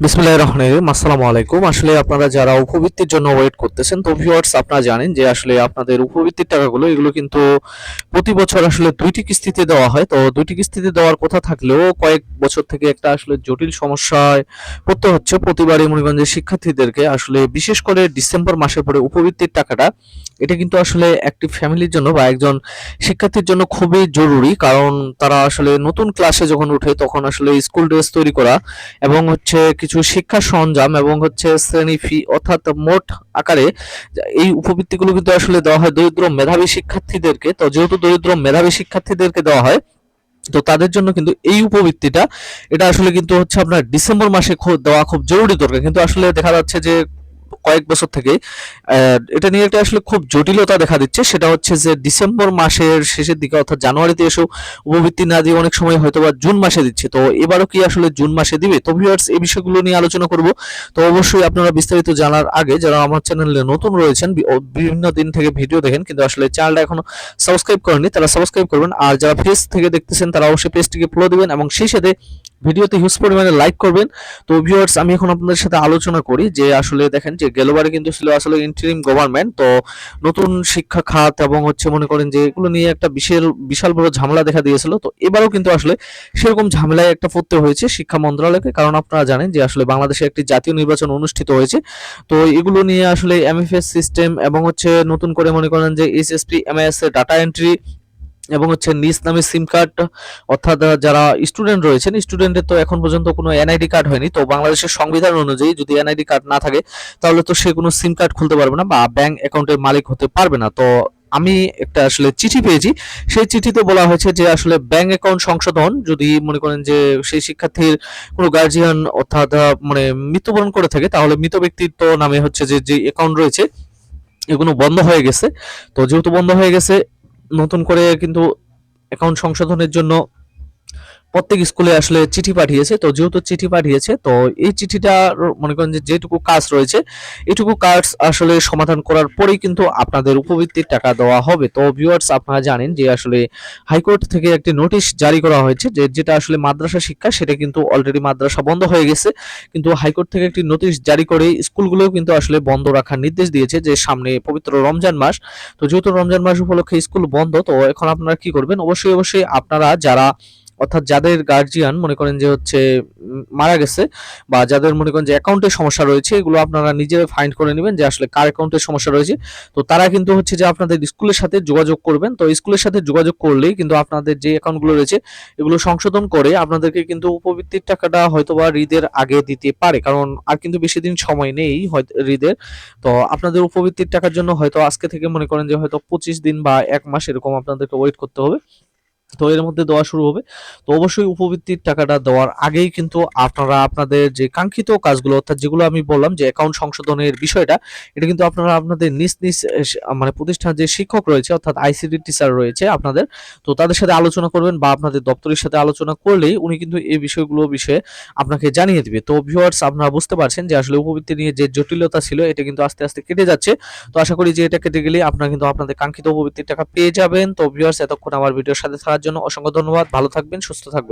বিসমিল্লাহির রহমানির রহিম। আসসালামু আলাইকুম। আসলে আপনারা যারা উপবৃত্তির জন্য ওয়েট করতেছেন, তো ভিউয়ার্স আপনারা জানেন যে আসলে আপনাদের উপবৃত্তির টাকাগুলো এগুলো কিন্তু প্রতি বছর আসলে ২টি কিস্তিতে দেওয়া হয়। তো ২টি কিস্তিতে দেওয়ার কথা থাকলেও কয়েক বছর থেকে একটা আসলে জটিল সমস্যায় পড়তে হচ্ছে প্রতিবারই মনিগঞ্জের শিক্ষার্থীদেরকে। আসলে বিশেষ করে ডিসেম্বর মাসে পরে উপবৃত্তির টাকাটা এটা কিন্তু আসলে একটি ফ্যামিলির জন্য বা একজন শিক্ষার্থীর জন্য খুবই জরুরি। কারণ তারা আসলে নতুন ক্লাসে যখন উঠে তখন আসলে স্কুল ড্রেস তৈরি করা এবং হচ্ছে কিছু শিক্ষা সরঞ্জাম এবং হচ্ছে শ্রেণী ফি অর্থাৎ মোট আকারে এই উপবৃত্তিগুলো কিন্তু আসলে দেওয়া হয় দরিদ্র মেধাবী শিক্ষার্থীদেরকে। তো যেহেতু দরিদ্র মেধাবী শিক্ষার্থীদেরকে দেওয়া হয়, তো তাদের জন্য কিন্তু এই উপবৃত্তিটা এটা আসলে কিন্তু হচ্ছে আপনার ডিসেম্বর মাসে দেওয়া খুব জরুরি দরকার। কিন্তু আসলে দেখা যাচ্ছে যে কয়েক বছর থেকে এটা নিয়ে একটা আসলে খুব জটিলতা দেখা দিচ্ছে। সেটা হচ্ছে যে ডিসেম্বর মাসের শেষের দিকে অর্থাৎ জানুয়ারিতে এসেও উপবৃত্তি না দিয়ে অনেক সময় হয়তোবা জুন মাসে দিচ্ছে। তো এবারও কি আসলে জুন মাসে দিবে? তো ভিউয়ার্স এই বিষয়গুলো নিয়ে আলোচনা করব। তো অবশ্যই আপনারা বিস্তারিত জানার আগে যারা আমার চ্যানেলে নতুন রয়েছেন বিভিন্ন দিন থেকে ভিডিও দেখেন কিন্তু আসলে চ্যানেলটা এখনো সাবস্ক্রাইব করেননি, তারা সাবস্ক্রাইব করবেন। আর যারা পেজ থেকে দেখতেছেন তারা অবশ্যই পেজটিকে ফলো দিবেন এবং সেই সাথে ভিডিওতে হিউজ পরিমাণে লাইক করবেন। তো ভিউয়ার্স আমি এখন আপনাদের সাথে আলোচনা করি যে আসলে দেখেন যে গেলবারে কিন্তু ছিল আসলে ইন্টারিম গভর্নমেন্ট। তো নতুন শিক্ষা খাত এবং হচ্ছে মনে করেন যে এগুলো নিয়ে একটা বিশাল বিশাল বড় ঝামেলা দেখা দিয়েছিল। তো এবারও কিন্তু আসলে সেরকম ঝামেলায় একটা পড়তে হয়েছে শিক্ষা মন্ত্রণালয়কে। কারণ আপনারা জানেন যে আসলে বাংলাদেশে একটি জাতীয় নির্বাচন অনুষ্ঠিত হয়েছে। তো এগুলো নিয়ে আসলে এমএফএস সিস্টেম এবং হচ্ছে নতুন করে মনে করেন যে এসএসপি এমএস এর ডাটা এন্ট্রি এবং হচ্ছে নিজ নামে সিম কার্ড অর্থাৎ যারা স্টুডেন্ট রয়েছেন স্টুডেন্টের তো এখন পর্যন্ত কোনো এনআইডি কার্ড হয়নি। তো বাংলাদেশের সংবিধান অনুযায়ী যদি এনআইডি কার্ড না থাকে তাহলে তো সে কোনো সিম কার্ড খুলতে পারবে না বা ব্যাংক অ্যাকাউন্টের মালিক হতে পারবে না। তো আমি একটা আসলে চিঠি পেয়েছি, সেই চিঠিতে বলা হয়েছে যে আসলে ব্যাংক অ্যাকাউন্ট সংশোধন যদি মনে করেন যে সেই শিক্ষার্থীর কোনো গার্জিয়ান অর্থাৎ মানে মৃত্যুবরণ করে থাকে তাহলে মৃত ব্যক্তির তো নামে হচ্ছে যে যে অ্যাকাউন্ট রয়েছে এগুলো বন্ধ হয়ে গেছে। তো যেহেতু বন্ধ হয়ে গেছে নতুন করে কিন্তু অ্যাকাউন্ট সংশোধনের জন্য প্রত্যেক স্কুলে আসলে চিঠি পাঠিয়েছে। তো যেহেতু চিঠি পাঠিয়েছে তো এই চিঠিটা মনে করেন যে যেটুকু কাজ রয়েছে এটুকু কাজ আসলে সমাধান করার পরেই কিন্তু আপনাদের উপবৃত্তির টাকা দেওয়া হবে। তো ভিউয়ার্স আপনারা জানেন যে আসলে হাইকোর্ট থেকে একটি নোটিশ জারি করা হয়েছে যে যেটা আসলে মাদ্রাসা শিক্ষা সেটা কিন্তু অলরেডি মাদ্রাসা বন্ধ হয়ে গেছে। কিন্তু হাইকোর্ট থেকে একটি নোটিশ জারি করে স্কুলগুলোও কিন্তু আসলে বন্ধ রাখার নির্দেশ দিয়েছে যে সামনে পবিত্র রমজান মাস। তো যেহেতু রমজান মাস উপলক্ষে স্কুল বন্ধ, তো এখন আপনারা কি করবেন? অবশ্যই আপনারা যারা অর্থাৎ যাদের গার্জিয়ান মনে করেন যে হচ্ছে মারা গেছে বা যাদের মনে করেন যে অ্যাকাউন্টের সমস্যা রয়েছে এগুলো আপনারা নিজেরা ফাইন্ড করে নেবেন যে আসলে কার অ্যাকাউন্টের সমস্যা রয়েছে। তো তারা কিন্তু হচ্ছে যে আপনাদের স্কুলের সাথে যোগাযোগ করবেন। তো স্কুলের সাথে যোগাযোগ করলেই কিন্তু আপনাদের যে অ্যাকাউন্টগুলো রয়েছে এগুলো সংশোধন করে আপনাদেরকে কিন্তু উপবৃত্তির টাকাটা হয়তোবা ঈদের আগে দিতে পারে। কারণ আর কিন্তু বেশি দিন সময় নেই হয়তো ঈদের। তো আপনাদের উপবৃত্তির টাকার জন্য হয়তো আজকে থেকে মনে করেন যে হয়তো 25 দিন বা 1 মাস এরকম আপনাদেরকে ওয়েট করতে হবে। তো এর মধ্যে দেওয়া শুরু হবে। তো অবশ্যই উপবৃত্তির টাকাটা দেওয়ার আগেই কিন্তু আপনারা আপনাদের যে কাঙ্ক্ষিত কাজগুলো অর্থাৎ যেগুলো আমি বললাম যে অ্যাকাউন্ট সংশোধনের বিষয়টা এটা কিন্তু আপনারা আপনাদের নিজ মানে প্রতিষ্ঠানের যে শিক্ষক রয়েছে অর্থাৎ আইসিডি টিচার রয়েছে আপনাদের, তো তাদের সাথে আলোচনা করবেন বা আপনাদের দপ্তরের সাথে আলোচনা করলেই উনি কিন্তু এই বিষয়গুলো বিষয়ে আপনাকে জানিয়ে দিবে। তো ভিউয়ার্স আপনারা বুঝতে পারছেন যে আসলে উপবৃত্তি নিয়ে যে জটিলতা ছিল এটা কিন্তু আস্তে আস্তে কেটে যাচ্ছে। তো আশা করি যে এটা কেটে গেলে আপনারা কিন্তু আপনাদের কাঙ্ক্ষিত উপবৃত্তির টাকা পেয়ে যাবেন। তো ভিউয়ার্স এতক্ষণ আমার ভিডিওর সাথে থাকার জন্য অসংখ্য ধন্যবাদ। ভালো থাকবেন, সুস্থ থাকবেন।